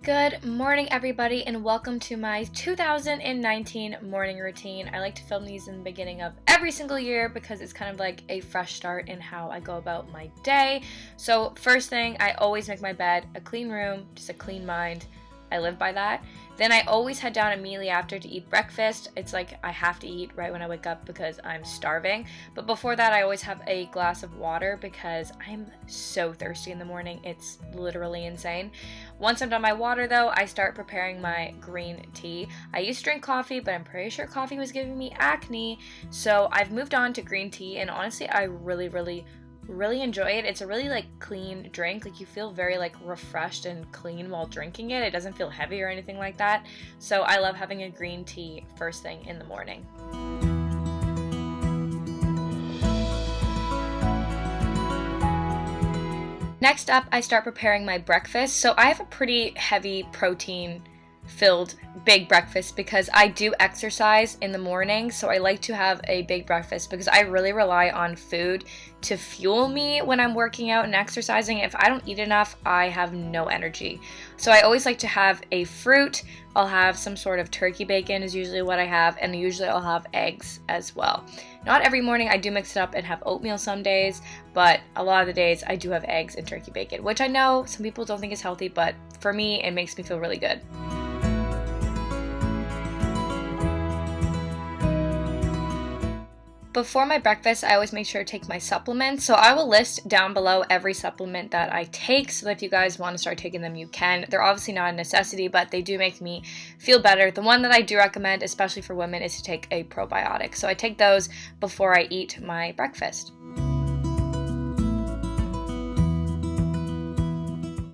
Good morning, everybody, and welcome to my 2019 morning routine. I like to film these in the beginning of every single year because it's kind of like a fresh start in how I go about my day. So first thing, I always make my bed, a clean room, just a clean mind. I live by that. Then I always head down immediately after to eat breakfast. It's like I have to eat right when I wake up because I'm starving. But before that, I always have a glass of water because I'm so thirsty in the morning. It's literally insane. Once I'm done my water though, I start preparing my green tea. I used to drink coffee, but I'm pretty sure coffee was giving me acne. So I've moved on to green tea, and honestly, I really enjoy it. It's a really clean drink. You feel very refreshed and clean while drinking it. It doesn't feel heavy or anything like that. So I love having a green tea first thing in the morning. Next up, I start preparing my breakfast. So I have a pretty heavy protein filled big breakfast because I do exercise in the morning, so I like to have a big breakfast because I really rely on food to fuel me when I'm working out and exercising. If I don't eat enough, I have no energy. So I always like to have a fruit. I'll have some sort of turkey bacon is usually what I have, and usually I'll have eggs as well. Not every morning, I do mix it up and have oatmeal some days, but a lot of the days I do have eggs and turkey bacon, which I know some people don't think is healthy, but for me, it makes me feel really good. Before my breakfast, I always make sure to take my supplements. So I will list down below every supplement that I take so that if you guys want to start taking them, you can. They're obviously not a necessity, but they do make me feel better. The one that I do recommend, especially for women, is to take a probiotic. So I take those before I eat my breakfast.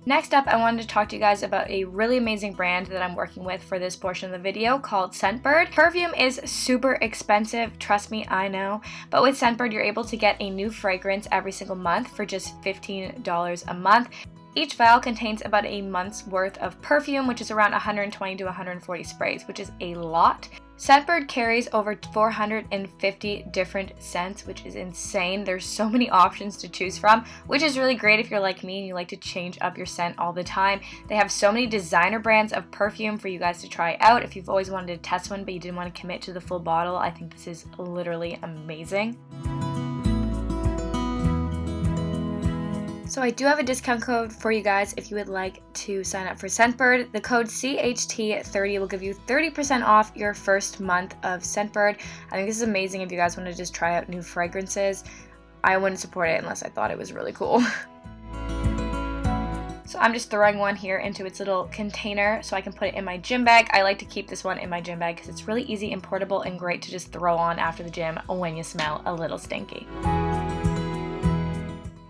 Next up, I wanted to talk to you guys about a really amazing brand that I'm working with for this portion of the video called Scentbird. Perfume is super expensive, trust me, I know, but with Scentbird, you're able to get a new fragrance every single month for just $15 a month. Each vial contains about a month's worth of perfume, which is around 120 to 140 sprays, which is a lot. Scentbird carries over 450 different scents, which is insane. There's so many options to choose from, which is really great if you're like me and you like to change up your scent all the time. They have so many designer brands of perfume for you guys to try out. If you've always wanted to test one but you didn't want to commit to the full bottle, I think this is literally amazing. So I do have a discount code for you guys if you would like to sign up for Scentbird. The code CHT30 will give you 30% off your first month of Scentbird. I think this is amazing if you guys want to just try out new fragrances. I wouldn't support it unless I thought it was really cool. So I'm just throwing one here into its little container so I can put it in my gym bag. I like to keep this one in my gym bag because it's really easy and portable and great to just throw on after the gym when you smell a little stinky.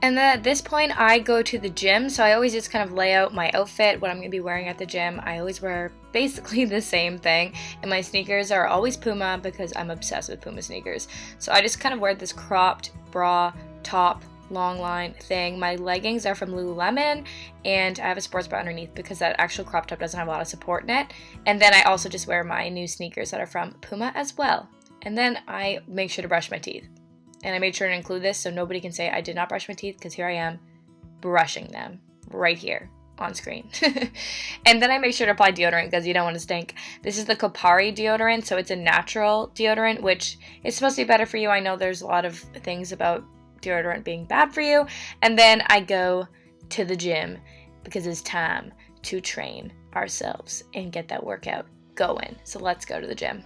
And then at this point, I go to the gym, so I always just kind of lay out my outfit, what I'm going to be wearing at the gym. I always wear basically the same thing, and my sneakers are always Puma because I'm obsessed with Puma sneakers. So I just kind of wear this cropped bra, top, long line thing. My leggings are from Lululemon, and I have a sports bra underneath because that actual crop top doesn't have a lot of support in it. And then I also just wear my new sneakers that are from Puma as well. And then I make sure to brush my teeth. And I made sure to include this so nobody can say I did not brush my teeth because here I am brushing them right here on screen. And then I make sure to apply deodorant because you don't want to stink. This is the Kopari deodorant, so it's a natural deodorant, which is supposed to be better for you. I know there's a lot of things about deodorant being bad for you. And then I go to the gym because it's time to train ourselves and get that workout going. So let's go to the gym.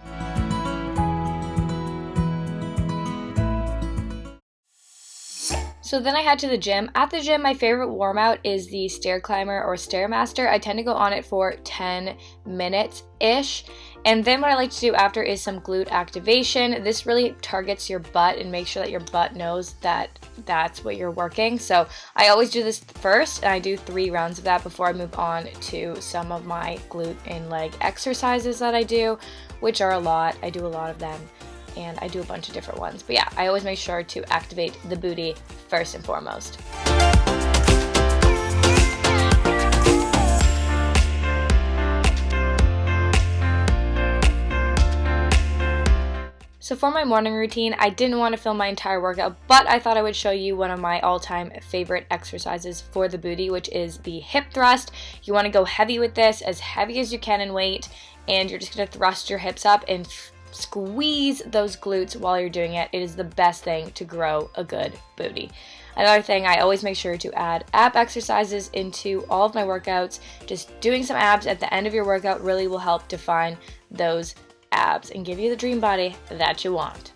So then I head to the gym. At the gym, my favorite warm out is the stair climber or stairmaster. I tend to go on it for 10 minutes-ish. And then what I like to do after is some glute activation. This really targets your butt and makes sure that your butt knows that that's what you're working. So I always do this first, and I do 3 rounds of that before I move on to some of my glute and leg exercises that I do, which are a lot. I do a lot of them. And I do a bunch of different ones. But yeah, I always make sure to activate the booty first and foremost. So for my morning routine, I didn't want to film my entire workout, but I thought I would show you one of my all-time favorite exercises for the booty, which is the hip thrust. You want to go heavy with this, as heavy as you can in weight, and you're just going to thrust your hips up and squeeze those glutes while you're doing it. It is the best thing to grow a good booty. Another thing, I always make sure to add ab exercises into all of my workouts. Just doing some abs at the end of your workout really will help define those abs and give you the dream body that you want.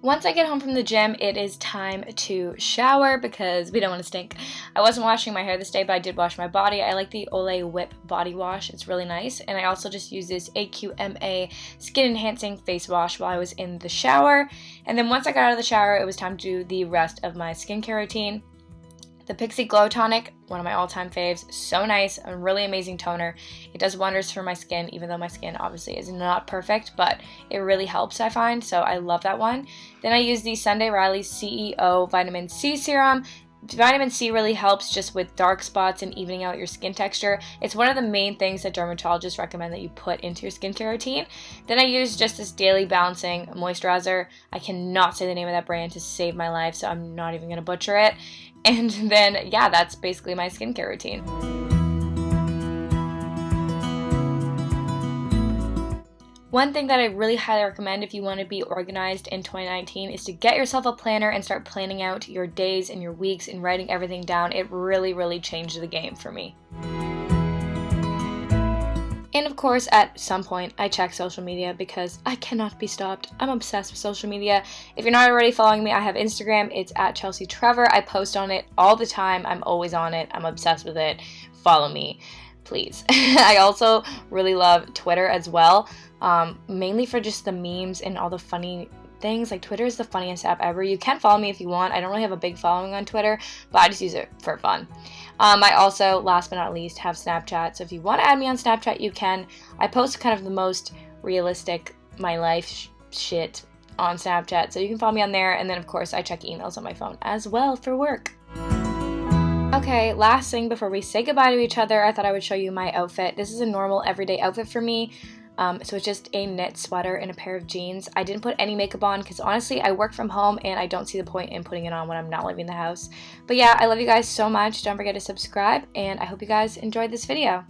Once I get home from the gym, it is time to shower because we don't want to stink. I wasn't washing my hair this day, but I did wash my body. I like the Olay Whip body wash. It's really nice. And I also just used this AQMA skin enhancing face wash while I was in the shower. And then once I got out of the shower, it was time to do the rest of my skincare routine. The Pixi Glow Tonic, one of my all-time faves, so nice, a really amazing toner. It does wonders for my skin, even though my skin obviously is not perfect, but it really helps, I find, so I love that one. Then I use the Sunday Riley CEO Vitamin C Serum. Vitamin C really helps just with dark spots and evening out your skin texture. It's one of the main things that dermatologists recommend that you put into your skincare routine. Then I use just this daily balancing moisturizer. I cannot say the name of that brand to save my life, so I'm not even going to butcher it. And then, yeah, that's basically my skincare routine. One thing that I really highly recommend if you want to be organized in 2019 is to get yourself a planner and start planning out your days and your weeks and writing everything down. It really, really changed the game for me. And of course, at some point, I check social media because I cannot be stopped. I'm obsessed with social media. If you're not already following me, I have Instagram. It's at Chelsea Trevor. I post on it all the time. I'm always on it. I'm obsessed with it. Follow me, please. I also really love Twitter as well, mainly for just the memes and all the funny things. Like, Twitter is the funniest app ever. You can follow me if you want. I don't really have a big following on Twitter, but I just use it for fun. I also, last but not least, have Snapchat. So if you want to add me on Snapchat, you can. I post kind of the most realistic my life shit on Snapchat, so you can follow me on there. And then, of course, I check emails on my phone as well for work. Okay, last thing before we say goodbye to each other, I thought I would show you my outfit. This is a normal everyday outfit for me. So it's just a knit sweater and a pair of jeans. I didn't put any makeup on because honestly I work from home and I don't see the point in putting it on when I'm not leaving the house. But yeah, I love you guys so much. Don't forget to subscribe and I hope you guys enjoyed this video.